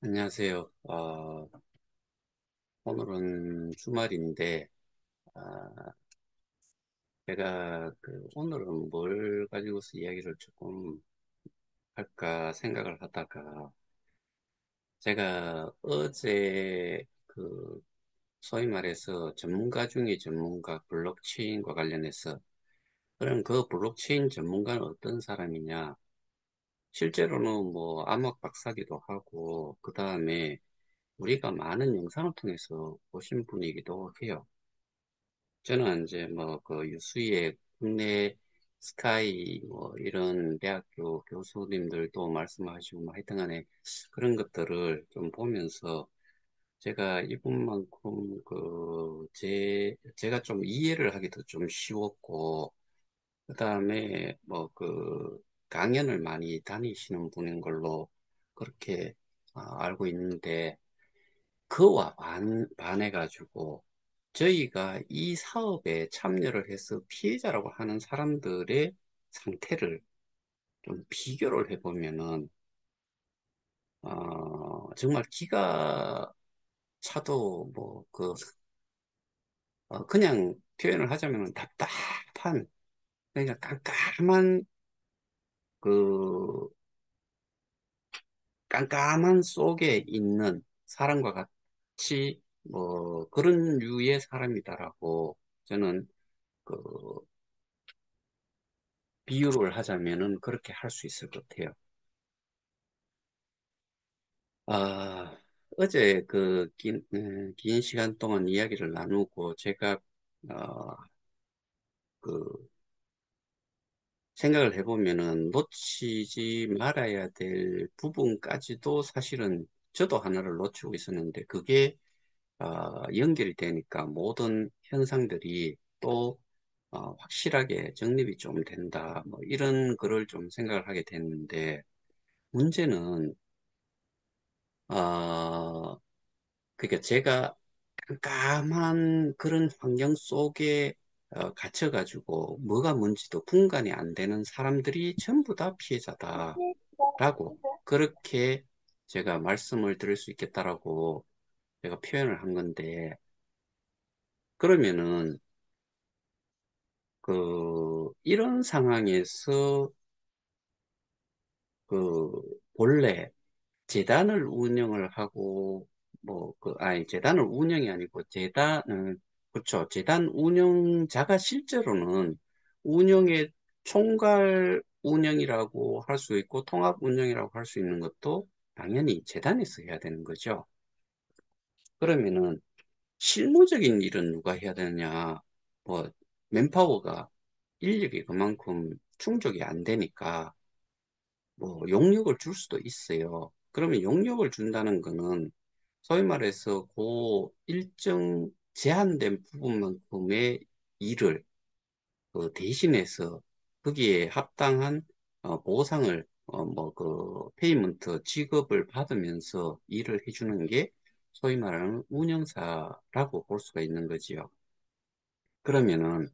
안녕하세요. 오늘은 주말인데, 아, 제가 오늘은 뭘 가지고서 이야기를 조금 할까 생각을 하다가, 제가 어제 소위 말해서 전문가 중에 전문가 블록체인과 관련해서, 그럼 그 블록체인 전문가는 어떤 사람이냐? 실제로는 뭐 암학 박사기도 하고, 그 다음에 우리가 많은 영상을 통해서 보신 분이기도 해요. 저는 이제 뭐 그 유수의 국내 스카이 뭐 이런 대학교 교수님들도 말씀하시고 뭐 하여튼 간에 그런 것들을 좀 보면서 제가 이분만큼 제가 좀 이해를 하기도 좀 쉬웠고 그다음에 뭐 강연을 많이 다니시는 분인 걸로 그렇게 알고 있는데 그와 반해가지고 저희가 이 사업에 참여를 해서 피해자라고 하는 사람들의 상태를 좀 비교를 해보면은, 정말 기가 차도 그냥 표현을 하자면 답답한, 그러니까 깜깜한, 그, 깜깜한 속에 있는 사람과 같이 뭐 그런 류의 사람이다라고 저는 그 비유를 하자면은 그렇게 할 수 있을 것 같아요. 아, 어제 긴 시간 동안 이야기를 나누고 제가 어, 그 생각을 해보면은 놓치지 말아야 될 부분까지도 사실은 저도 하나를 놓치고 있었는데 그게 연결이 되니까 모든 현상들이 또 확실하게 정립이 좀 된다. 뭐 이런 거를 좀 생각을 하게 됐는데 문제는 어, 그러니까 제가 깜깜한 그런 환경 속에 갇혀가지고 뭐가 뭔지도 분간이 안 되는 사람들이 전부 다 피해자다라고 그렇게 제가 말씀을 드릴 수 있겠다라고 제가 표현을 한 건데 그러면은 이런 상황에서 그 본래 재단을 운영을 하고, 재단을 운영이 아니고, 그렇죠. 재단 운영자가 실제로는 운영의 총괄 운영이라고 할 수 있고, 통합 운영이라고 할 수 있는 것도 당연히 재단에서 해야 되는 거죠. 그러면은, 실무적인 일은 누가 해야 되느냐, 뭐, 맨파워가, 인력이 그만큼 충족이 안 되니까, 뭐 용역을 줄 수도 있어요. 그러면 용역을 준다는 거는 소위 말해서 그 일정 제한된 부분만큼의 일을 대신해서 거기에 합당한 보상을 페이먼트 지급을 받으면서 일을 해주는 게 소위 말하는 운영사라고 볼 수가 있는 거지요. 그러면은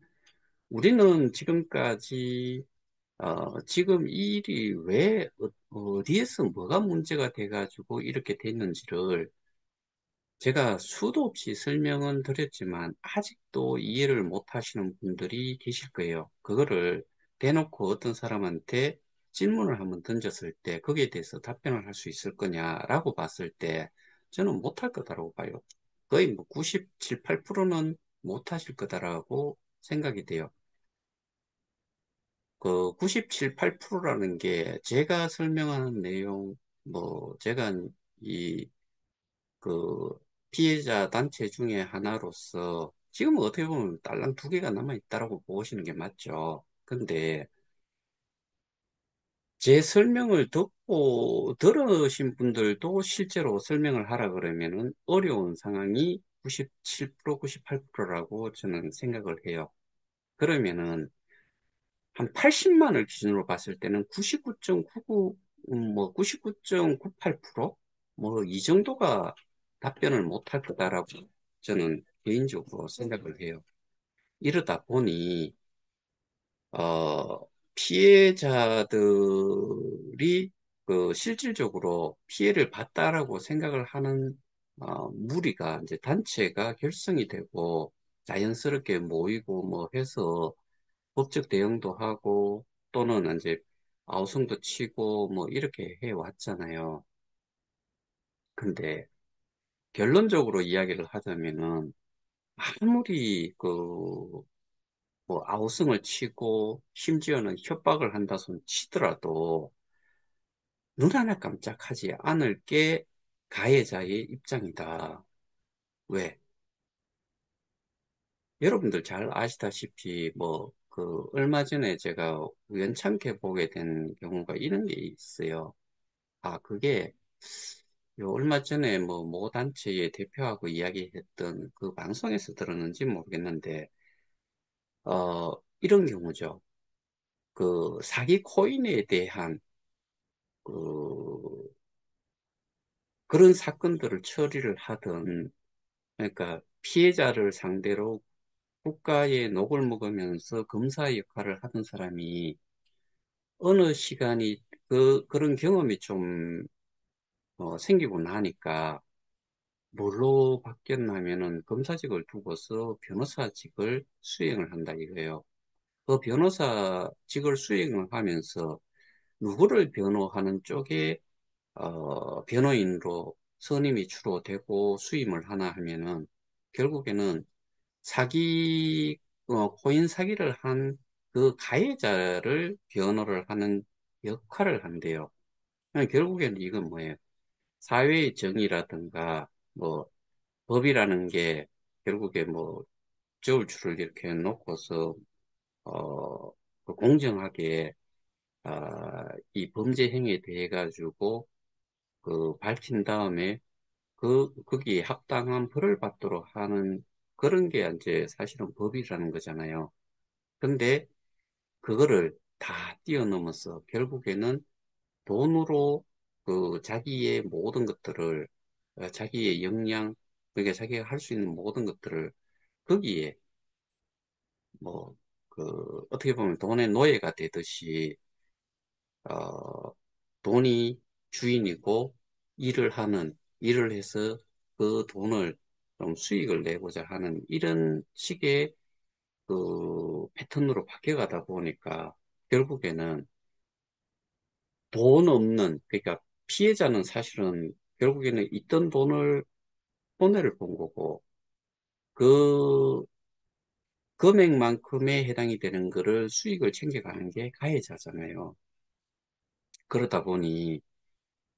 우리는 지금까지 지금 이 일이 왜 어디에서 뭐가 문제가 돼가지고 이렇게 됐는지를 제가 수도 없이 설명은 드렸지만 아직도 이해를 못 하시는 분들이 계실 거예요. 그거를 대놓고 어떤 사람한테 질문을 한번 던졌을 때 거기에 대해서 답변을 할 수 있을 거냐라고 봤을 때 저는 못 할 거다라고 봐요. 거의 뭐 97, 8%는 못 하실 거다라고 생각이 돼요. 그 97, 8%라는 게 제가 설명하는 내용, 제가 이 그 피해자 단체 중에 하나로서 지금은 어떻게 보면 딸랑 두 개가 남아 있다라고 보시는 게 맞죠. 근데 제 설명을 들으신 분들도 실제로 설명을 하라 그러면은 어려운 상황이 97%, 98%라고 저는 생각을 해요. 그러면은 한 80만을 기준으로 봤을 때는 99.99, 99.98%? 뭐, 이 정도가 답변을 못할 거다라고 저는 개인적으로 생각을 해요. 이러다 보니, 어, 피해자들이 그 실질적으로 피해를 봤다라고 생각을 하는 무리가 이제 단체가 결성이 되고 자연스럽게 모이고 뭐 해서 법적 대응도 하고 또는 이제 아우성도 치고 뭐 이렇게 해 왔잖아요. 근데 결론적으로 이야기를 하자면은 아무리 그 뭐 아우성을 치고 심지어는 협박을 한다 손 치더라도 눈 하나 깜짝하지 않을 게 가해자의 입장이다. 왜? 여러분들 잘 아시다시피 뭐 그 얼마 전에 제가 우연찮게 보게 된 경우가 이런 게 있어요. 아, 그게 요 얼마 전에 모 단체의 대표하고 이야기했던 그 방송에서 들었는지 모르겠는데 이런 경우죠. 그 사기 코인에 대한 그 그런 사건들을 처리를 하던 그러니까 피해자를 상대로 국가의 녹을 먹으면서 검사 역할을 하던 사람이 어느 시간이 그런 경험이 좀 생기고 나니까 뭘로 바뀌었냐면은 검사직을 두고서 변호사직을 수행을 한다 이거예요. 그 변호사직을 수행을 하면서 누구를 변호하는 쪽에 변호인으로 선임이 주로 되고 수임을 하나 하면은 결국에는 사기, 코인 사기를 한 그 가해자를 변호를 하는 역할을 한대요. 결국에는 이건 뭐예요? 사회의 정의라든가, 뭐, 법이라는 게 결국에 뭐, 저울 줄을 이렇게 놓고서, 어, 그 공정하게, 이 범죄 행위에 대해 가지고, 그, 밝힌 다음에, 거기에 합당한 벌을 받도록 하는 그런 게 이제 사실은 법이라는 거잖아요. 근데 그거를 다 뛰어넘어서 결국에는 돈으로 그 자기의 모든 것들을 자기의 역량 그러니까 자기가 할 수 있는 모든 것들을 거기에 뭐 그 어떻게 보면 돈의 노예가 되듯이 어 돈이 주인이고 일을 해서 그 돈을 좀 수익을 내고자 하는 이런 식의 그 패턴으로 바뀌어가다 보니까 결국에는 돈 없는, 그러니까 피해자는 사실은 결국에는 있던 돈을 손해를 본 거고, 그 금액만큼에 해당이 되는 거를 수익을 챙겨가는 게 가해자잖아요. 그러다 보니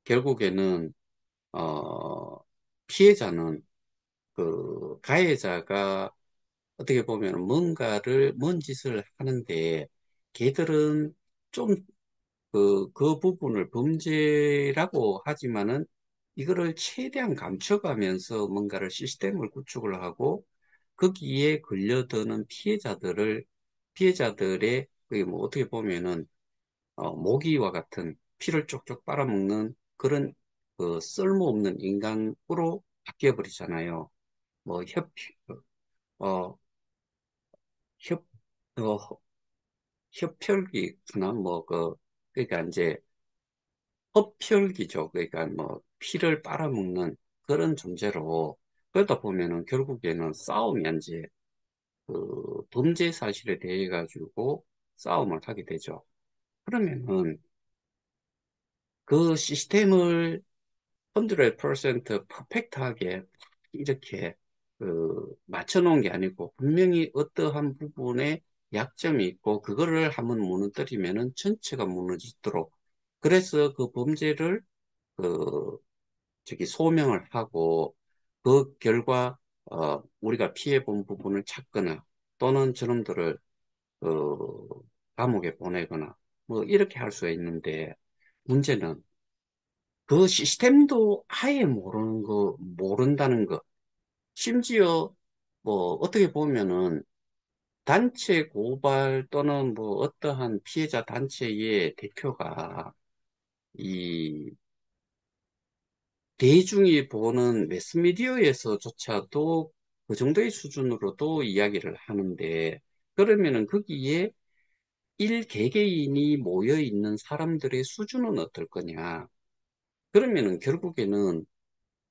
결국에는, 피해자는 그 가해자가 어떻게 보면 뭔 짓을 하는데 걔들은 좀 그 부분을 범죄라고 하지만은 이거를 최대한 감춰가면서 뭔가를 시스템을 구축을 하고 거기에 걸려드는 피해자들의 그게 뭐 어떻게 보면은 모기와 같은 피를 쪽쪽 빨아먹는 그런 그 쓸모없는 인간으로 바뀌어버리잖아요. 뭐 어, 협, 어, 협혈기나 그러니까 이제 흡혈귀족, 그러니까 뭐 피를 빨아먹는 그런 존재로 그러다 보면은 결국에는 싸움이 이제 그 범죄 사실에 대해 가지고 싸움을 하게 되죠. 그러면은 그 시스템을 100% 퍼펙트하게 이렇게 그 맞춰 놓은 게 아니고 분명히 어떠한 부분에 약점이 있고 그거를 한번 무너뜨리면은 전체가 무너지도록 그래서 그 범죄를 그 소명을 하고 그 결과 우리가 피해 본 부분을 찾거나 또는 저놈들을 그 감옥에 보내거나 뭐 이렇게 할 수가 있는데 문제는 그 시스템도 아예 모른다는 거. 심지어 뭐 어떻게 보면은 단체 고발 또는 뭐 어떠한 피해자 단체의 대표가 이 대중이 보는 매스미디어에서조차도 그 정도의 수준으로도 이야기를 하는데, 그러면은 거기에 1개개인이 모여 있는 사람들의 수준은 어떨 거냐. 그러면은 결국에는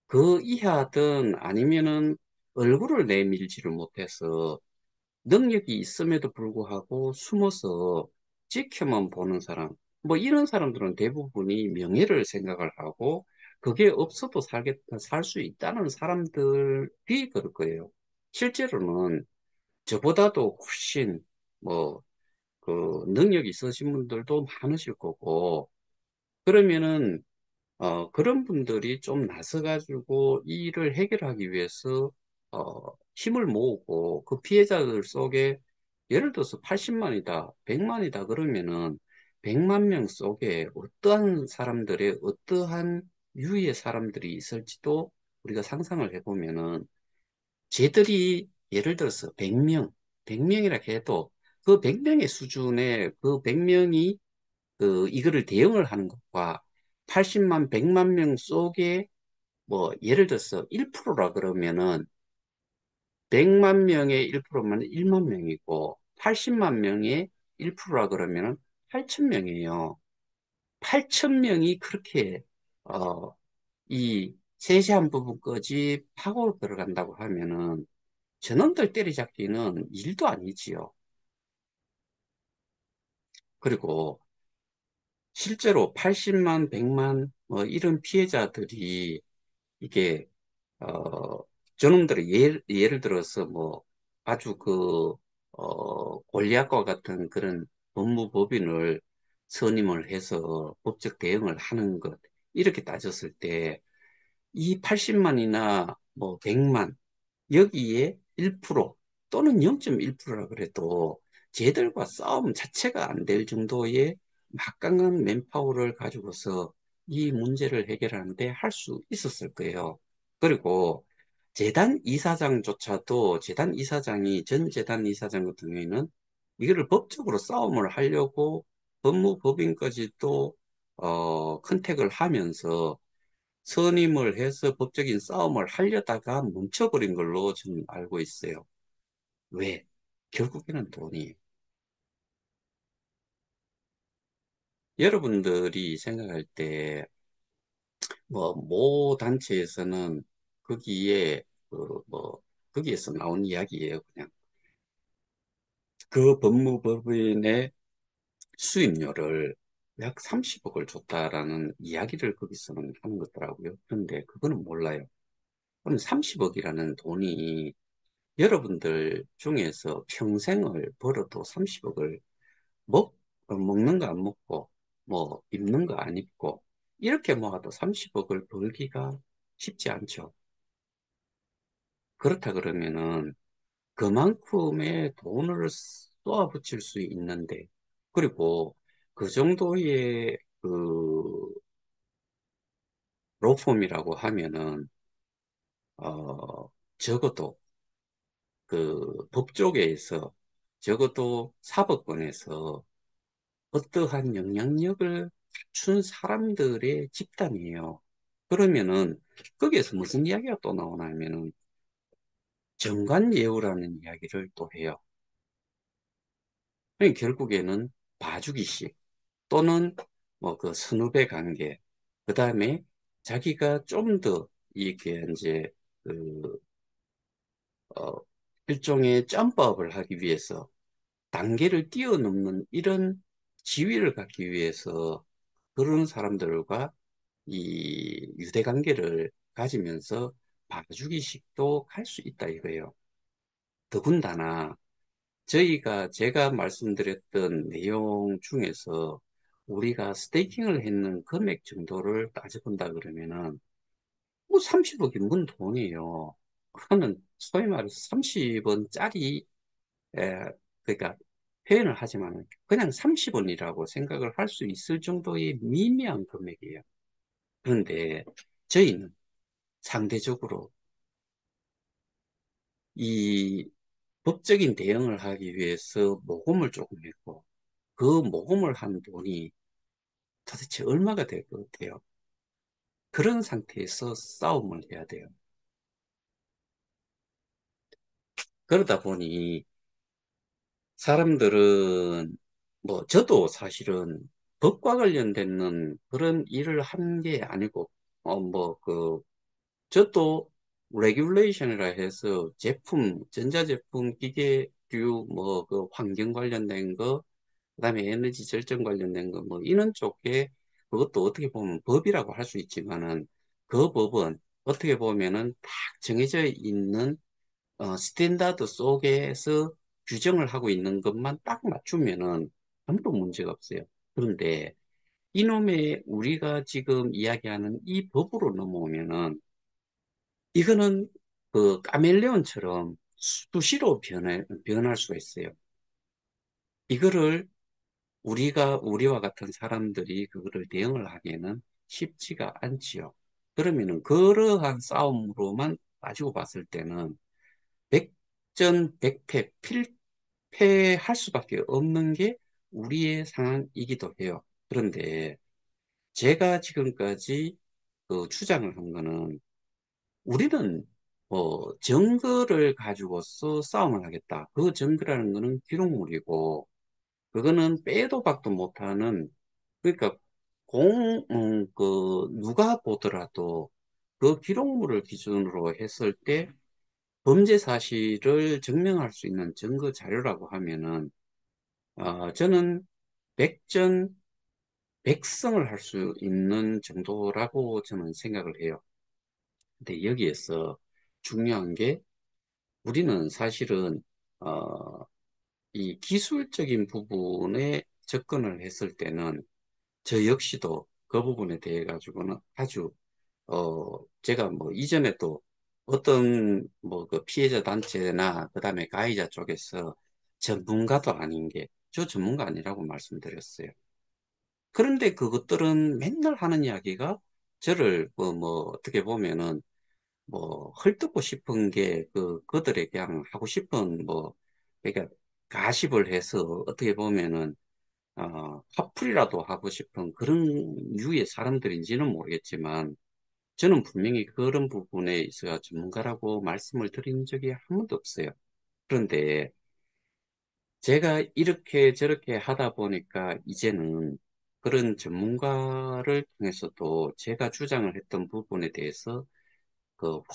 그 이하든 아니면은 얼굴을 내밀지를 못해서 능력이 있음에도 불구하고 숨어서 지켜만 보는 사람, 뭐 이런 사람들은 대부분이 명예를 생각을 하고 그게 없어도 살 수 있다는 사람들이 그럴 거예요. 실제로는 저보다도 훨씬 뭐 그 능력이 있으신 분들도 많으실 거고 그러면은 그런 분들이 좀 나서가지고 이 일을 해결하기 위해서 힘을 모으고 그 피해자들 속에 예를 들어서 80만이다, 100만이다 그러면은 100만 명 속에 어떠한 사람들의 어떠한 유의 사람들이 있을지도 우리가 상상을 해보면은 쟤들이 예를 들어서 100명, 100명이라 해도 그 100명의 수준의 그 100명이 그 이거를 대응을 하는 것과 80만, 100만 명 속에 뭐 예를 들어서 1%라 그러면은 100만 명의 1%면 1만 명이고 80만 명의 1%라 그러면은 8천 명이에요. 8천 명이 그렇게 이 세세한 부분까지 파고 들어간다고 하면은 저놈들 때리잡기는 일도 아니지요. 그리고 실제로 80만, 100만 뭐 이런 피해자들이 이게 어 저놈들이 예를 들어서 뭐 아주 골리앗과 같은 그런 법무법인을 선임을 해서 법적 대응을 하는 것 이렇게 따졌을 때 이 80만이나 뭐 100만 여기에 1% 또는 0.1%라 그래도 쟤들과 싸움 자체가 안 될 정도의 막강한 맨파워를 가지고서 이 문제를 해결하는데 할 수 있었을 거예요. 그리고 재단 이사장조차도 재단 이사장이 전 재단 이사장 같은 경우에는 이거를 법적으로 싸움을 하려고 법무법인까지도 컨택을 하면서 선임을 해서 법적인 싸움을 하려다가 멈춰버린 걸로 저는 알고 있어요. 왜? 결국에는 돈이. 여러분들이 생각할 때, 뭐, 모 단체에서는 거기에, 거기에서 나온 이야기예요, 그냥. 그 법무법인의 수임료를 약 30억을 줬다라는 이야기를 거기서는 하는 거더라고요. 그런데 그거는 몰라요. 그럼 30억이라는 돈이 여러분들 중에서 평생을 벌어도 30억을 먹는 거 안 먹고, 뭐, 입는 거 안 입고, 이렇게 모아도 30억을 벌기가 쉽지 않죠. 그렇다 그러면은 그만큼의 돈을 쏘아붙일 수 있는데, 그리고 그 정도의 로펌이라고 하면은, 적어도 법 쪽에서 적어도 사법권에서 어떠한 영향력을 갖춘 사람들의 집단이에요. 그러면은 거기에서 무슨 이야기가 또 나오냐면은 정관예우라는 이야기를 또 해요. 그러니까 결국에는 봐주기식 또는 뭐 그 선후배 관계, 그 다음에 자기가 좀 더 이렇게 이제 그 어, 일종의 점프업을 하기 위해서 단계를 뛰어넘는 이런 지위를 갖기 위해서 그런 사람들과 이 유대관계를 가지면서 봐주기식도 할 수 있다 이거예요. 더군다나 제가 말씀드렸던 내용 중에서 우리가 스테이킹을 했는 금액 정도를 따져본다 그러면은 뭐 30억이 문 돈이에요. 그거는 소위 말해서 30원짜리 그러니까 표현을 하지만 그냥 30원이라고 생각을 할 수 있을 정도의 미미한 금액이에요. 그런데 저희는 상대적으로 이 법적인 대응을 하기 위해서 모금을 조금 했고 그 모금을 한 돈이 도대체 얼마가 될 것 같아요. 그런 상태에서 싸움을 해야 돼요. 그러다 보니 사람들은 뭐, 저도 사실은 법과 관련된 그런 일을 한 게 아니고, 뭐, 저도 레귤레이션이라 해서 제품, 전자제품, 기계류, 뭐, 환경 관련된 거, 그다음에 에너지 절전 관련된 거, 뭐, 이런 쪽에 그것도 어떻게 보면 법이라고 할 수 있지만은 그 법은 어떻게 보면은 딱 정해져 있는 스탠다드 속에서 규정을 하고 있는 것만 딱 맞추면은 아무도 문제가 없어요. 그런데 이놈의 우리가 지금 이야기하는 이 법으로 넘어오면은 이거는 그 카멜레온처럼 수시로 변할 수가 있어요. 이거를 우리와 같은 사람들이 그거를 대응을 하기에는 쉽지가 않지요. 그러면은 그러한 싸움으로만 가지고 봤을 때는 백전백패, 필패할 수밖에 없는 게 우리의 상황이기도 해요. 그런데 제가 지금까지 그 주장을 한 거는 우리는 증거를 가지고서 싸움을 하겠다. 그 증거라는 거는 기록물이고 그거는 빼도 박도 못하는 그러니까 누가 보더라도 그 기록물을 기준으로 했을 때 범죄 사실을 증명할 수 있는 증거 자료라고 하면은 저는 백전 백성을 할 수 있는 정도라고 저는 생각을 해요. 근데 여기에서 중요한 게 우리는 사실은 어, 이 기술적인 부분에 접근을 했을 때는 저 역시도 그 부분에 대해 가지고는 아주 제가 뭐 이전에도 어떤 뭐 그 피해자 단체나 그다음에 가해자 쪽에서 전문가도 아닌 게 저 전문가 아니라고 말씀드렸어요. 그런데 그것들은 맨날 하는 이야기가 저를 뭐 어떻게 보면은 뭐 헐뜯고 싶은 게 그들에 그냥 하고 싶은 뭐 그러니까 가십을 해서 어떻게 보면은 화풀이라도 하고 싶은 그런 유의 사람들인지는 모르겠지만 저는 분명히 그런 부분에 있어 전문가라고 말씀을 드린 적이 한 번도 없어요. 그런데 제가 이렇게 저렇게 하다 보니까 이제는 그런 전문가를 통해서도 제가 주장을 했던 부분에 대해서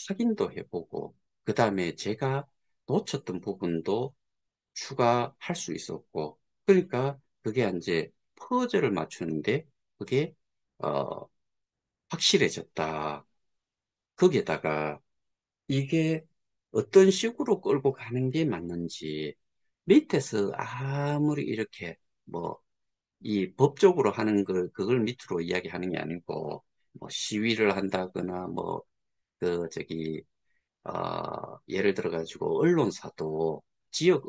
확인도 해보고, 그 다음에 제가 놓쳤던 부분도 추가할 수 있었고, 그러니까 그게 이제 퍼즐을 맞추는데 그게 어, 확실해졌다. 거기에다가 이게 어떤 식으로 끌고 가는 게 맞는지 밑에서 아무리 이렇게 뭐 이 법적으로 하는 그걸 밑으로 이야기하는 게 아니고 뭐 시위를 한다거나 뭐 저기 예를 들어 가지고 언론사도 지역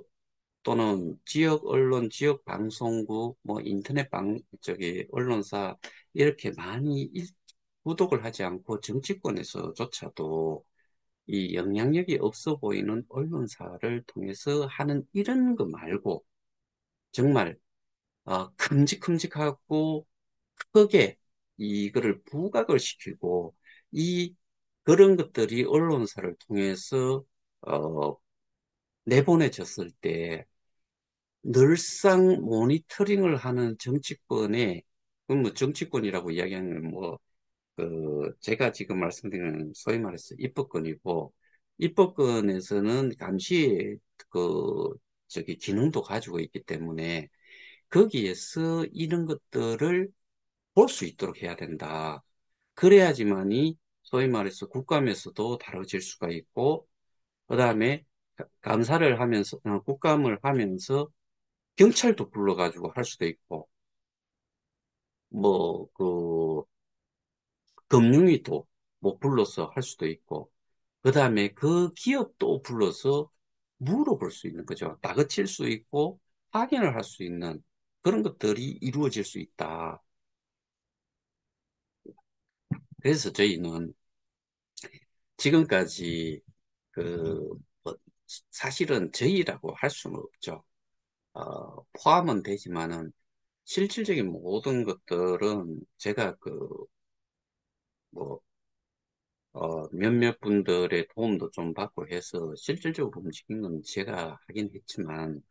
또는 지역 언론, 지역 방송국, 뭐 인터넷 저기 언론사 이렇게 많이 구독을 하지 않고 정치권에서조차도 이 영향력이 없어 보이는 언론사를 통해서 하는 이런 거 말고 정말 큼직큼직하고 크게 이거를 부각을 시키고 이 그런 것들이 언론사를 통해서 어, 내보내졌을 때 늘상 모니터링을 하는 정치권에 그럼 뭐 정치권이라고 이야기하는 뭐 제가 지금 말씀드리는 소위 말해서 입법권이고 입법권에서는 감시 그 저기 기능도 가지고 있기 때문에 거기에서 이런 것들을 볼 수 있도록 해야 된다. 그래야지만이 소위 말해서 국감에서도 다뤄질 수가 있고 그다음에 감사를 하면서 국감을 하면서 경찰도 불러가지고 할 수도 있고 뭐 금융위도 뭐 불러서 할 수도 있고 그다음에 그 기업도 불러서 물어볼 수 있는 거죠. 다그칠 수 있고 확인을 할 수 있는 그런 것들이 이루어질 수 있다. 그래서 저희는 지금까지 뭐 사실은 저희라고 할 수는 없죠. 포함은 되지만은 실질적인 모든 것들은 제가 뭐, 몇몇 분들의 도움도 좀 받고 해서 실질적으로 움직인 건 제가 하긴 했지만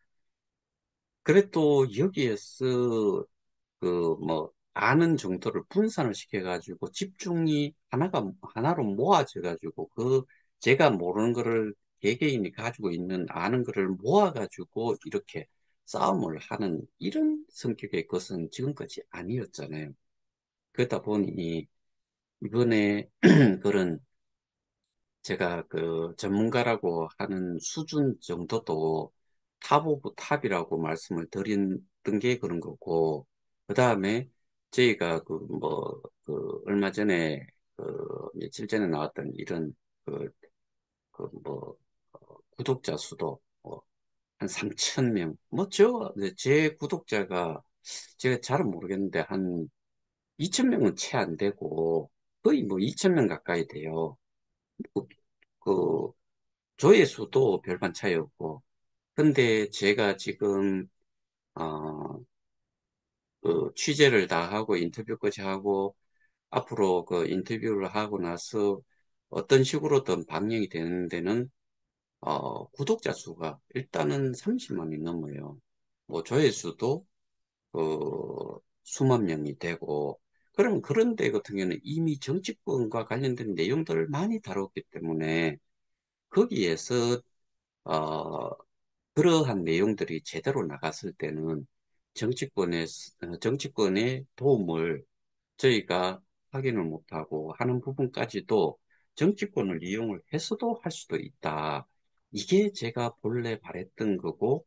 그래 또 여기에서 그 뭐 아는 정도를 분산을 시켜가지고 집중이 하나로 모아져가지고 그 제가 모르는 거를 개개인이 가지고 있는 아는 거를 모아가지고 이렇게 싸움을 하는 이런 성격의 것은 지금까지 아니었잖아요. 그러다 보니 이번에 그런 제가 그 전문가라고 하는 수준 정도도 탑 오브 탑이라고 말씀을 드렸던 게 그런 거고, 그 다음에 저희가 그 뭐, 그 얼마 전에 그 며칠 전에 나왔던 이런 그, 그 뭐, 구독자 수도 한 3천 명. 제 구독자가 제가 잘은 모르겠는데 한 2천 명은 채 안 되고 거의 뭐 2천 명 가까이 돼요. 그, 그 조회수도 별반 차이 없고. 근데 제가 지금, 그 취재를 다 하고 인터뷰까지 하고 앞으로 그 인터뷰를 하고 나서 어떤 식으로든 방영이 되는 데는, 구독자 수가 일단은 30만이 넘어요. 뭐 조회수도 수만 명이 되고, 그럼 그런 데 같은 경우는 이미 정치권과 관련된 내용들을 많이 다뤘기 때문에 거기에서 어, 그러한 내용들이 제대로 나갔을 때는 정치권의 도움을 저희가 확인을 못하고 하는 부분까지도 정치권을 이용을 해서도 할 수도 있다. 이게 제가 본래 바랬던 거고,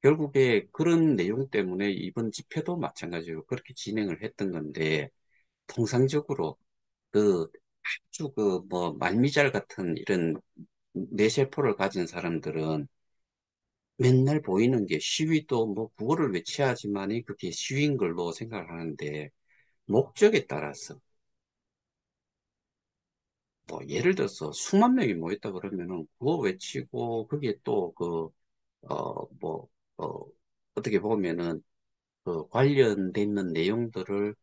결국에 그런 내용 때문에 이번 집회도 마찬가지로 그렇게 진행을 했던 건데, 통상적으로 그 아주 그 뭐 말미잘 같은 이런 뇌세포를 가진 사람들은 맨날 보이는 게 시위도 뭐 구호를 외치야지만이 그게 시위인 걸로 생각을 하는데, 목적에 따라서 뭐 예를 들어서 수만 명이 모였다 그러면은 구호 외치고 그게 또 그 뭐 어, 어떻게 보면은 그 관련돼 있는 내용들을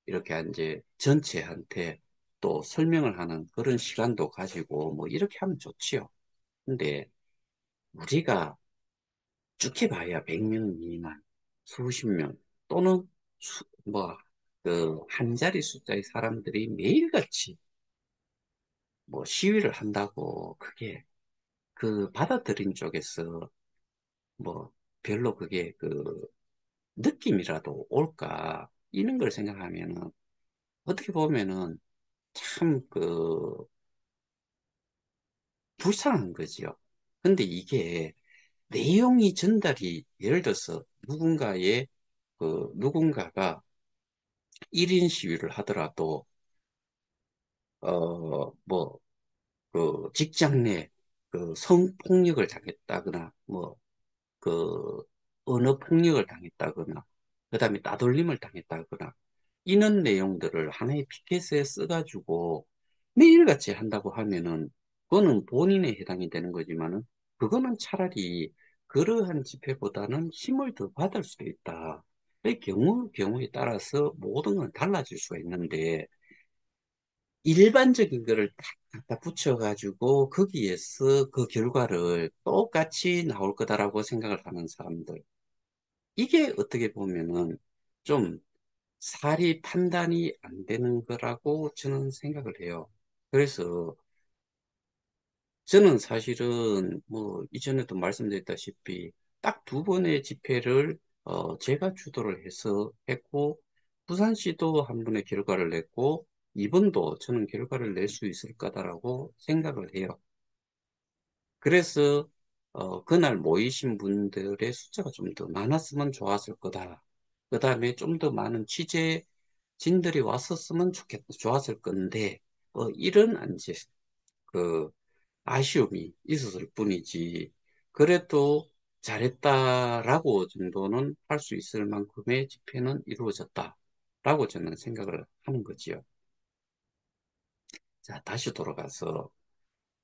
이렇게 이제 전체한테 또 설명을 하는 그런 시간도 가지고 뭐 이렇게 하면 좋지요. 근데 우리가 쭉 해봐야 100명 미만, 수십 명, 또는 한 자리 숫자의 사람들이 매일같이 뭐 시위를 한다고 그게 그 받아들인 쪽에서 뭐 별로 그게 그 느낌이라도 올까 이런 걸 생각하면은 어떻게 보면은 참 그 불쌍한 거지요. 근데 이게 내용이 전달이 예를 들어서 누군가가 1인 시위를 하더라도 뭐 그 직장 내 그 성폭력을 당했다거나 그 언어 폭력을 당했다거나 그다음에 따돌림을 당했다거나 이런 내용들을 하나의 피켓에 써가지고 매일같이 한다고 하면은 그거는 본인에 해당이 되는 거지만은 그거는 차라리 그러한 집회보다는 힘을 더 받을 수도 있다. 그 경우에 따라서 모든 건 달라질 수가 있는데 일반적인 거를 딱 갖다 붙여가지고 거기에서 그 결과를 똑같이 나올 거다라고 생각을 하는 사람들. 이게 어떻게 보면은 좀 사리 판단이 안 되는 거라고 저는 생각을 해요. 그래서 저는 사실은 뭐 이전에도 말씀드렸다시피 딱 두 번의 집회를 제가 주도를 해서 했고 부산시도 한 번의 결과를 냈고 이번도 저는 결과를 낼 수 있을 거다라고 생각을 해요. 그래서 그날 모이신 분들의 숫자가 좀 더 많았으면 좋았을 거다. 그 다음에 좀 더 많은 취재진들이 왔었으면 좋았을 건데 이런 이제 그 아쉬움이 있었을 뿐이지. 그래도 잘했다라고 정도는 할 수 있을 만큼의 집회는 이루어졌다라고 저는 생각을 하는 거지요. 자, 다시 돌아가서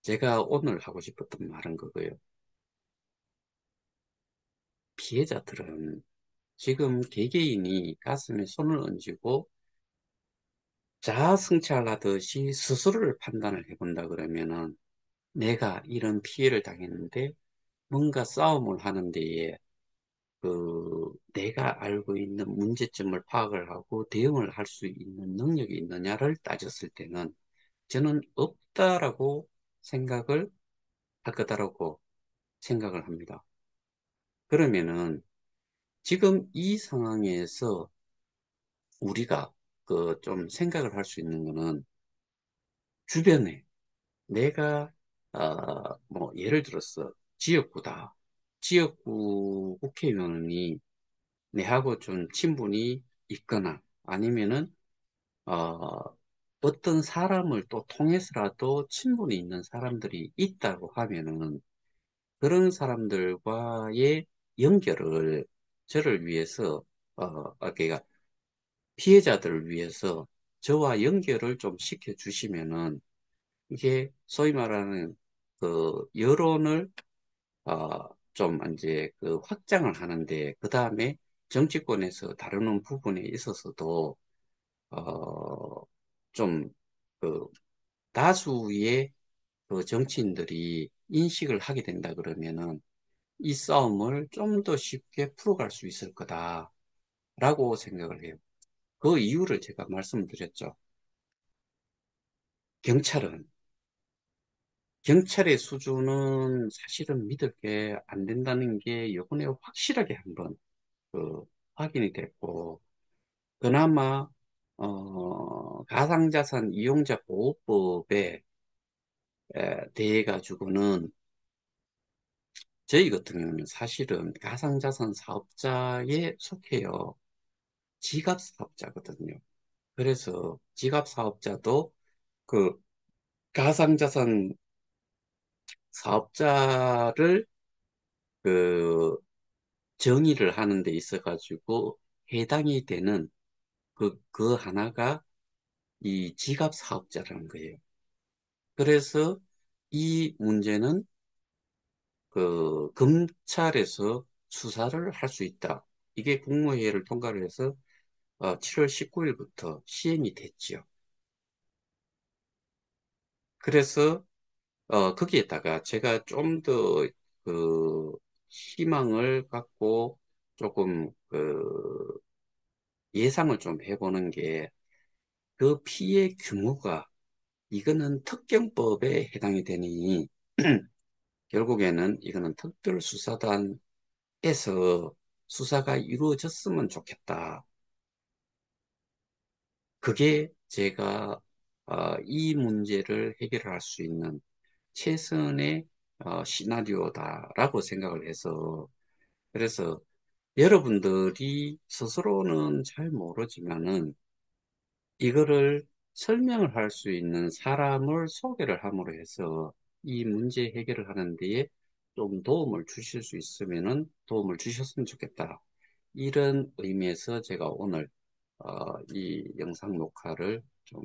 제가 오늘 하고 싶었던 말은 그거예요. 피해자들은 지금 개개인이 가슴에 손을 얹고 자아성찰하듯이 스스로를 판단을 해본다 그러면은 내가 이런 피해를 당했는데 뭔가 싸움을 하는 데에 내가 알고 있는 문제점을 파악을 하고 대응을 할 수 있는 능력이 있느냐를 따졌을 때는 저는 없다라고 생각을 할 거다라고 생각을 합니다. 그러면은 지금 이 상황에서 우리가 그 좀 생각을 할 수 있는 거는 주변에 내가 뭐 예를 들어서 지역구다. 지역구 국회의원이 내하고 좀 친분이 있거나 아니면은 어, 어떤 사람을 또 통해서라도 친분이 있는 사람들이 있다고 하면은 그런 사람들과의 연결을 저를 위해서 그러니까 피해자들을 위해서 저와 연결을 좀 시켜주시면은 이게 소위 말하는 그 여론을 좀 이제 그 확장을 하는데 그 다음에 정치권에서 다루는 부분에 있어서도 어, 좀 그 다수의 그 정치인들이 인식을 하게 된다 그러면은 이 싸움을 좀 더 쉽게 풀어갈 수 있을 거다라고 생각을 해요. 그 이유를 제가 말씀드렸죠. 경찰은 경찰의 수준은 사실은 믿을 게 안 된다는 게 이번에 확실하게 한번 그 확인이 됐고 그나마 가상자산 이용자 보호법에 대해 가지고는 저희 같은 경우는 사실은 가상자산 사업자에 속해요. 지갑 사업자거든요. 그래서 지갑 사업자도 그 가상자산 사업자를 그 정의를 하는 데 있어 가지고 해당이 되는 그 하나가 이 지갑 사업자라는 거예요. 그래서 이 문제는 그 검찰에서 수사를 할 수 있다. 이게 국무회의를 통과를 해서 7월 19일부터 시행이 됐지요. 그래서 거기에다가 제가 좀 더 그 희망을 갖고 조금 그 예상을 좀 해보는 게 그 피해 규모가 이거는 특경법에 해당이 되니 결국에는 이거는 특별수사단에서 수사가 이루어졌으면 좋겠다. 그게 제가 이 문제를 해결할 수 있는 최선의 시나리오다라고 생각을 해서 그래서 여러분들이 스스로는 잘 모르지만은 이거를 설명을 할 수 있는 사람을 소개를 함으로 해서 이 문제 해결을 하는 데에 좀 도움을 주실 수 있으면은 도움을 주셨으면 좋겠다. 이런 의미에서 제가 오늘 이 영상 녹화를 좀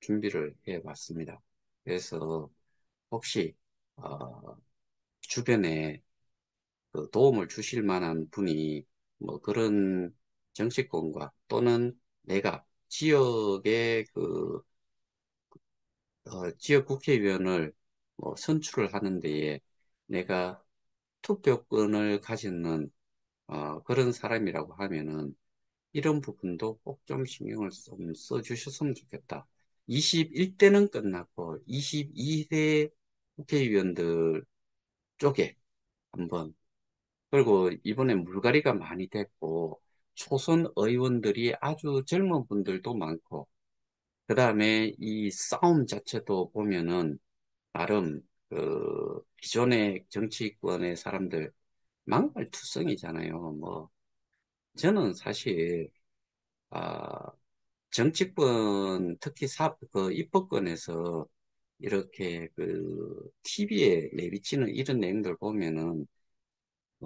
준비를 해 봤습니다. 그래서 혹시 어, 주변에 그 도움을 주실 만한 분이 뭐 그런 정치권과 또는 내가 지역의 지역 국회의원을 뭐 선출을 하는 데에 내가 투표권을 가지는 그런 사람이라고 하면은 이런 부분도 꼭 좀 신경을 좀 써주셨으면 좋겠다. 21대는 끝났고 22대 국회의원들 쪽에 한번 그리고 이번에 물갈이가 많이 됐고 초선 의원들이 아주 젊은 분들도 많고 그 다음에 이 싸움 자체도 보면은 나름 그 기존의 정치권의 사람들 망발투성이잖아요. 뭐 저는 사실 아 정치권 특히 그 입법권에서 이렇게 그 TV에 내비치는 이런 내용들 보면은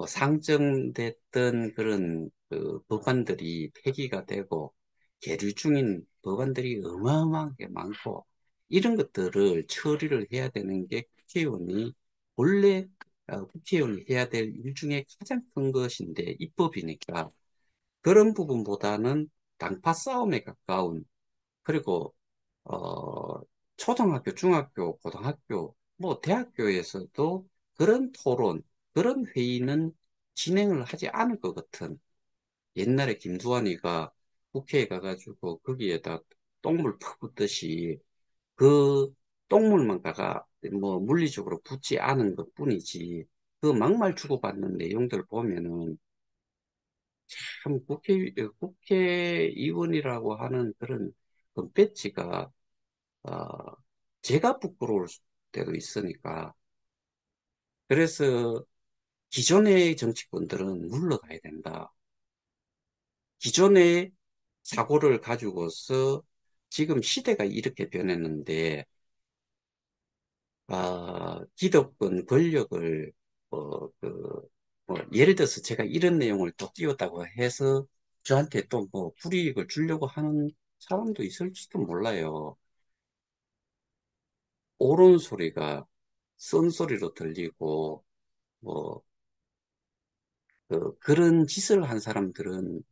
상정됐던 그런 그 법안들이 폐기가 되고 계류 중인 법안들이 어마어마하게 많고 이런 것들을 처리를 해야 되는 게 국회의원이 원래 국회의원이 해야 될 일 중에 가장 큰 것인데 입법이니까 그런 부분보다는 당파 싸움에 가까운 그리고 어, 초등학교, 중학교, 고등학교, 뭐 대학교에서도 그런 토론, 그런 회의는 진행을 하지 않을 것 같은 옛날에 김두한이가 국회에 가가지고 거기에다 똥물 퍼붓듯이 그 똥물만 다가 뭐 물리적으로 붙지 않은 것 뿐이지 그 막말 주고받는 내용들 보면은 참 국회의원이라고 하는 그런 그 배지가 어, 제가 부끄러울 때도 있으니까 그래서 기존의 정치권들은 물러가야 된다. 기존의 사고를 가지고서 지금 시대가 이렇게 변했는데 기득권 권력을 어, 그, 예를 들어서 제가 이런 내용을 또 띄웠다고 해서 저한테 또 뭐 불이익을 주려고 하는 사람도 있을지도 몰라요. 옳은 소리가 쓴소리로 들리고 뭐 그런 짓을 한 사람들은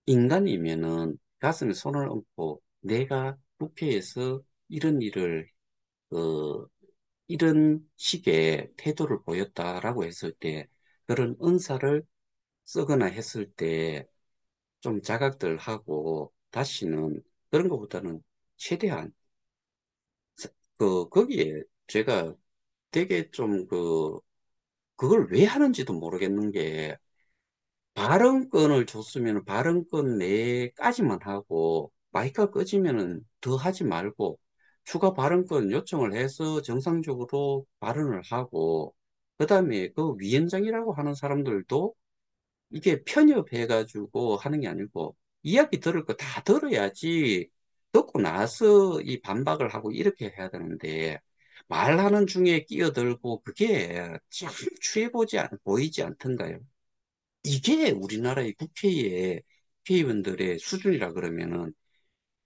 인간이면은 가슴에 손을 얹고 내가 국회에서 이런 일을 어, 이런 식의 태도를 보였다라고 했을 때 그런 은사를 쓰거나 했을 때 좀 자각들 하고 다시는 그런 것보다는 최대한 거기에 제가 되게 좀 그걸 왜 하는지도 모르겠는 게 발언권을 줬으면 발언권 내까지만 하고 마이크가 꺼지면은 더 하지 말고 추가 발언권 요청을 해서 정상적으로 발언을 하고 그다음에 그 위원장이라고 하는 사람들도 이게 편협해가지고 하는 게 아니고 이야기 들을 거 다 들어야지 듣고 나서 이 반박을 하고 이렇게 해야 되는데 말하는 중에 끼어들고 그게 참 보이지 않던가요? 이게 우리나라의 국회의원들의 수준이라 그러면은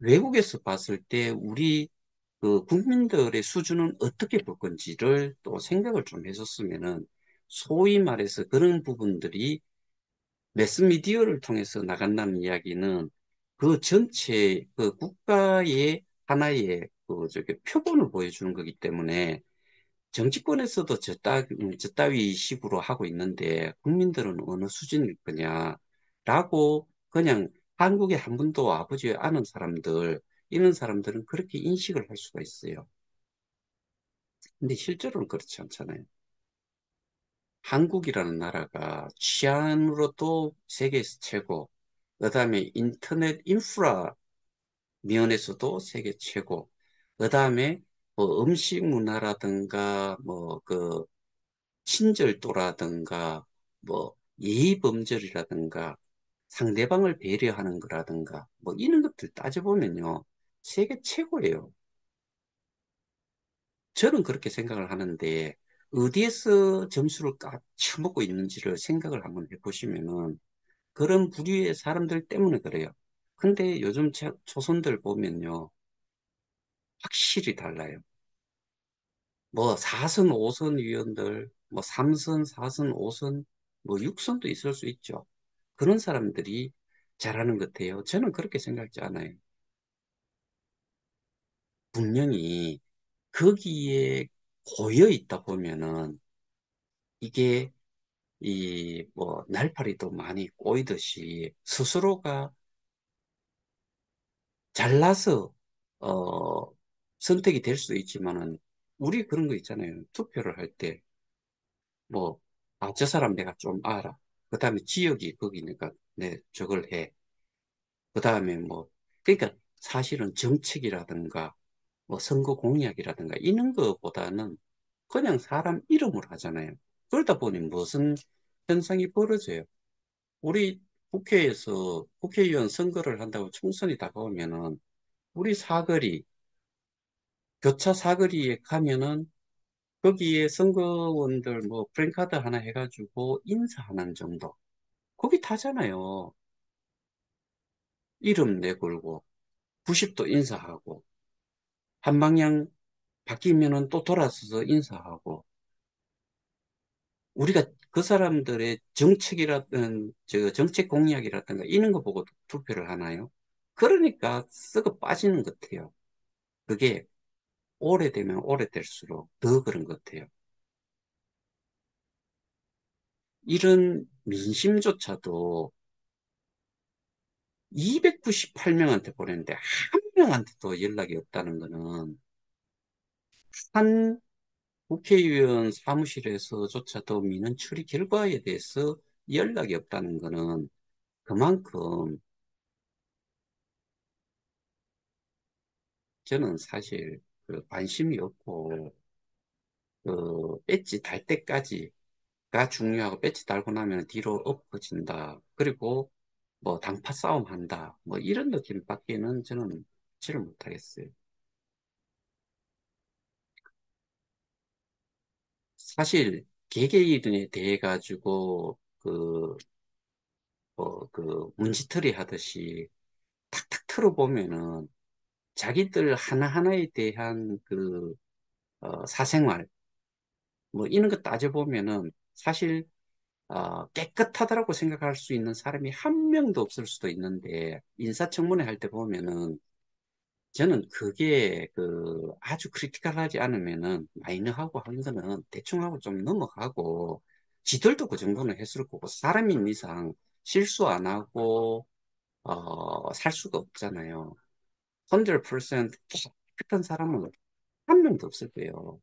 외국에서 봤을 때 우리 그 국민들의 수준은 어떻게 볼 건지를 또 생각을 좀 해줬으면은 소위 말해서 그런 부분들이 매스미디어를 통해서 나간다는 이야기는 그 전체 그 국가의 하나의 저기 표본을 보여주는 거기 때문에 정치권에서도 저따위 식으로 하고 있는데 국민들은 어느 수준일 거냐라고 그냥 한국에 한 번도 와보지 않은 사람들, 이런 사람들은 그렇게 인식을 할 수가 있어요. 근데 실제로는 그렇지 않잖아요. 한국이라는 나라가 치안으로도 세계에서 최고, 그 다음에 인터넷 인프라 면에서도 세계 최고, 그 다음에 뭐 음식 문화라든가 친절도라든가 뭐 예의범절이라든가 상대방을 배려하는 거라든가 뭐 이런 것들 따져보면요 세계 최고예요. 저는 그렇게 생각을 하는데 어디에서 점수를 까 쳐먹고 있는지를 생각을 한번 해보시면은 그런 부류의 사람들 때문에 그래요. 근데 요즘 초선들 보면요 확실히 달라요. 뭐 4선, 5선 위원들, 뭐 3선, 4선, 5선, 뭐 6선도 있을 수 있죠. 그런 사람들이 잘하는 것 같아요. 저는 그렇게 생각지 않아요. 분명히 거기에 고여 있다 보면은 이게 이 뭐 날파리도 많이 꼬이듯이 스스로가 잘나서 어 선택이 될 수도 있지만은 우리 그런 거 있잖아요. 투표를 할 때 뭐 저 사람 내가 좀 알아. 그 다음에 지역이 거기니까 내 저걸 해. 그 다음에 그러니까 사실은 정책이라든가 뭐 선거 공약이라든가 이런 거보다는 그냥 사람 이름으로 하잖아요. 그러다 보니 무슨 현상이 벌어져요. 우리 국회에서 국회의원 선거를 한다고 총선이 다가오면은 우리 사거리, 교차 사거리에 가면은 거기에 선거원들 뭐 프랜카드 하나 해가지고 인사하는 정도. 거기 다잖아요. 이름 내걸고 90도 인사하고 한 방향 바뀌면은 또 돌아서서 인사하고 우리가 그 사람들의 정책이라든 저 정책 공약이라든가 이런 거 보고 투표를 하나요? 그러니까 썩어 빠지는 것 같아요. 그게 오래되면 오래될수록 더 그런 것 같아요. 이런 민심조차도 298명한테 보냈는데 한 명한테도 연락이 없다는 거는 한 국회의원 사무실에서조차도 민원 처리 결과에 대해서 연락이 없다는 거는 그만큼 저는 사실 그 관심이 없고 그 배지 달 때까지가 중요하고 배지 달고 나면 뒤로 엎어진다. 그리고 뭐 당파 싸움 한다. 뭐 이런 느낌밖에는 저는 치를 못하겠어요. 사실 개개인에 대해 가지고 그 문지털이 하듯이 탁탁 털어보면은 자기들 하나하나에 대한 사생활 뭐 이런 거 따져보면은 사실 깨끗하다라고 생각할 수 있는 사람이 한 명도 없을 수도 있는데 인사청문회 할 때 보면은 저는 그게 아주 크리티컬하지 않으면은 마이너하고 한 거는 대충 하고 좀 넘어가고 지들도 그 정도는 했을 거고 사람인 이상 실수 안 하고 살 수가 없잖아요. 100% 깨끗한 사람은 한 명도 없을 거예요.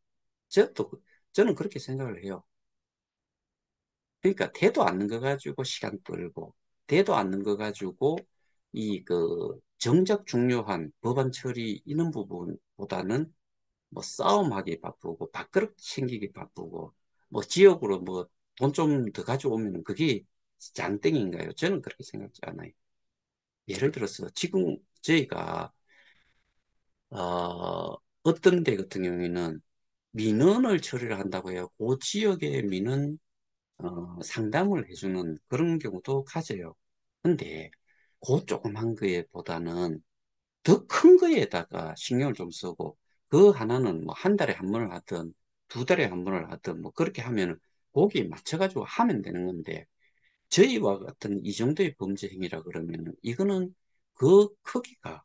저도 저는 그렇게 생각을 해요. 그러니까 대도 않는 거 가지고 시간 끌고 대도 않는 거 가지고 정작 중요한 법안 처리 이런 부분보다는 뭐 싸움하기 바쁘고 밥그릇 챙기기 바쁘고 뭐 지역으로 뭐 돈 좀 더 가져오면 그게 장땡인가요? 저는 그렇게 생각지 않아요. 예를 들어서 지금 저희가 어떤 데 같은 경우에는 민원을 처리를 한다고 해요. 그 지역의 민원 상담을 해주는 그런 경우도 가져요. 근데 그 조그만 거에 보다는 더 큰 거에다가 신경을 좀 쓰고 그 하나는 뭐 한 달에 한 번을 하든 두 달에 한 번을 하든 뭐 그렇게 하면은 거기에 맞춰가지고 하면 되는 건데 저희와 같은 이 정도의 범죄 행위라 그러면은 이거는 그 크기가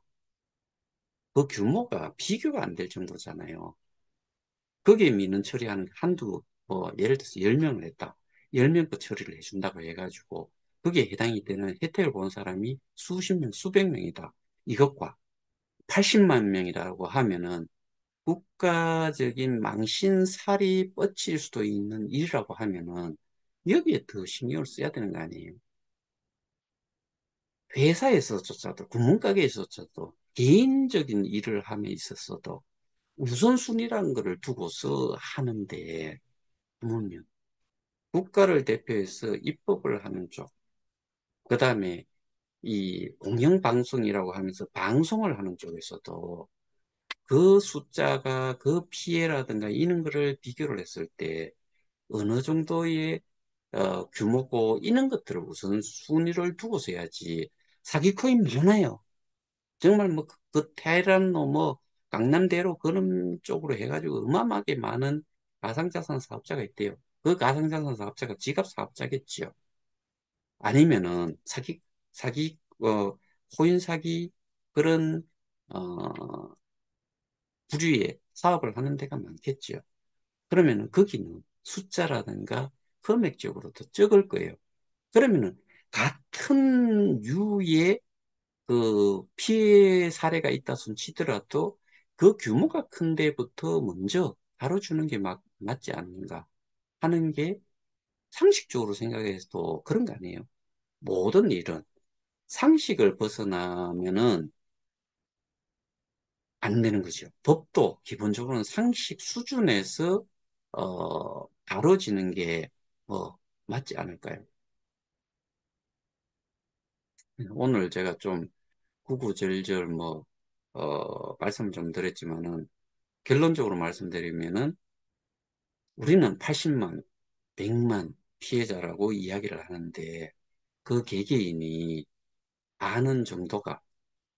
그 규모가 비교가 안 될 정도잖아요. 거기에 민원 처리하는 한두 뭐 예를 들어서 10명을 했다. 10명 거 처리를 해준다고 해가지고 거기에 해당이 되는 혜택을 본 사람이 수십 명, 수백 명이다. 이것과 80만 명이라고 하면은 국가적인 망신살이 뻗칠 수도 있는 일이라고 하면은 여기에 더 신경을 써야 되는 거 아니에요. 회사에서조차도, 구멍가게에서조차도, 개인적인 일을 함에 있어서도 우선순위라는 거를 두고서 하는데, 그러면 국가를 대표해서 입법을 하는 쪽, 그 다음에 이 공영방송이라고 하면서 방송을 하는 쪽에서도 그 숫자가 그 피해라든가 이런 거를 비교를 했을 때 어느 정도의 규모고 이런 것들을 우선 순위를 두고서 해야지. 사기코인 많아요. 정말 뭐 그 테헤란로 뭐 강남대로 그런 쪽으로 해가지고 어마어마하게 많은 가상자산 사업자가 있대요. 그 가상자산 사업자가 지갑 사업자겠지요. 아니면은 코인 사기 그런 어 부류의 사업을 하는 데가 많겠지요. 그러면은 거기는 숫자라든가 금액적으로 더 적을 거예요. 그러면은 같은 유의 피해 사례가 있다 손 치더라도 그 규모가 큰 데부터 먼저 다뤄주는 게 맞지 않는가 하는 게 상식적으로 생각해서도 그런 거 아니에요. 모든 일은 상식을 벗어나면은 안 되는 거죠. 법도 기본적으로는 상식 수준에서 다뤄지는 게 맞지 않을까요? 오늘 제가 좀 구구절절 말씀을 좀 드렸지만은 결론적으로 말씀드리면은 우리는 80만, 100만 피해자라고 이야기를 하는데 그 개개인이 아는 정도가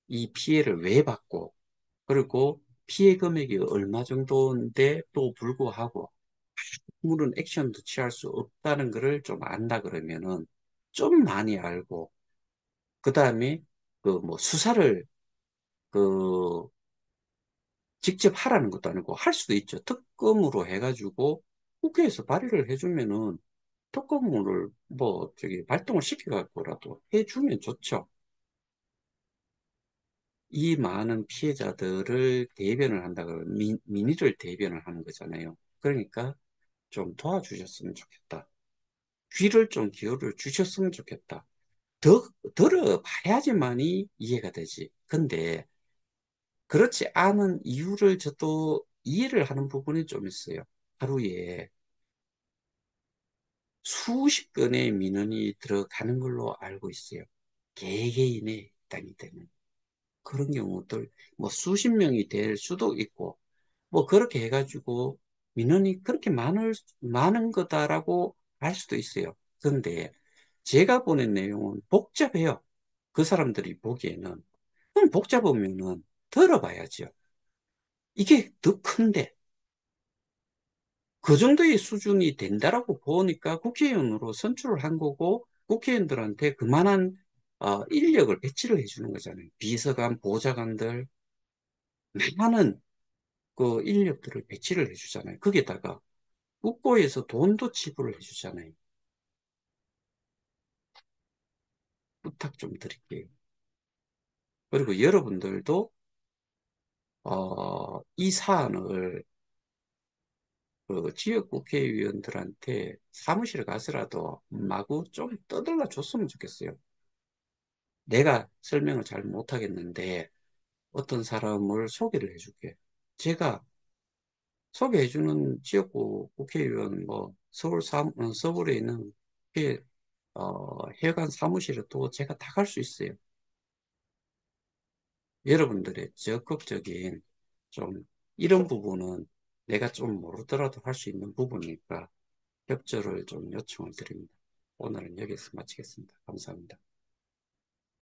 이 피해를 왜 받고 그리고 피해 금액이 얼마 정도인데 또 불구하고 아무런 액션도 취할 수 없다는 것을 좀 안다 그러면은 좀 많이 알고 그 다음에 수사를 그 직접 하라는 것도 아니고 할 수도 있죠. 특검으로 해가지고 국회에서 발의를 해주면은 특검을 뭐 저기 발동을 시켜갖고라도 해주면 좋죠. 이 많은 피해자들을 대변을 한다고 민의를 대변을 하는 거잖아요. 그러니까 좀 도와주셨으면 좋겠다. 귀를 좀 기울여 주셨으면 좋겠다. 더 들어봐야지만이 이해가 되지. 근데 그렇지 않은 이유를 저도 이해를 하는 부분이 좀 있어요. 하루에 수십 건의 민원이 들어가는 걸로 알고 있어요. 개개인의 땅이 되는 그런 경우들 뭐 수십 명이 될 수도 있고 뭐 그렇게 해가지고 민원이 그렇게 많은 거다라고 할 수도 있어요. 그런데 제가 보낸 내용은 복잡해요. 그 사람들이 보기에는. 그럼 복잡하면은 들어봐야죠. 이게 더 큰데 그 정도의 수준이 된다라고 보니까 국회의원으로 선출을 한 거고 국회의원들한테 그만한 인력을 배치를 해주는 거잖아요. 비서관, 보좌관들 많은 그 인력들을 배치를 해주잖아요. 거기에다가 국고에서 돈도 지불을 해주잖아요. 부탁 좀 드릴게요. 그리고 여러분들도 이 사안을 그 지역 국회의원들한테 사무실에 가서라도 마구 좀 떠들어 줬으면 좋겠어요. 내가 설명을 잘 못하겠는데 어떤 사람을 소개를 해줄게. 제가 소개해주는 지역구 국회의원 뭐 서울에 있는 회관 사무실에 또 제가 다 갈 수 있어요. 여러분들의 적극적인 좀 이런 부분은 내가 좀 모르더라도 할 수 있는 부분이니까 협조를 좀 요청을 드립니다. 오늘은 여기서 마치겠습니다. 감사합니다.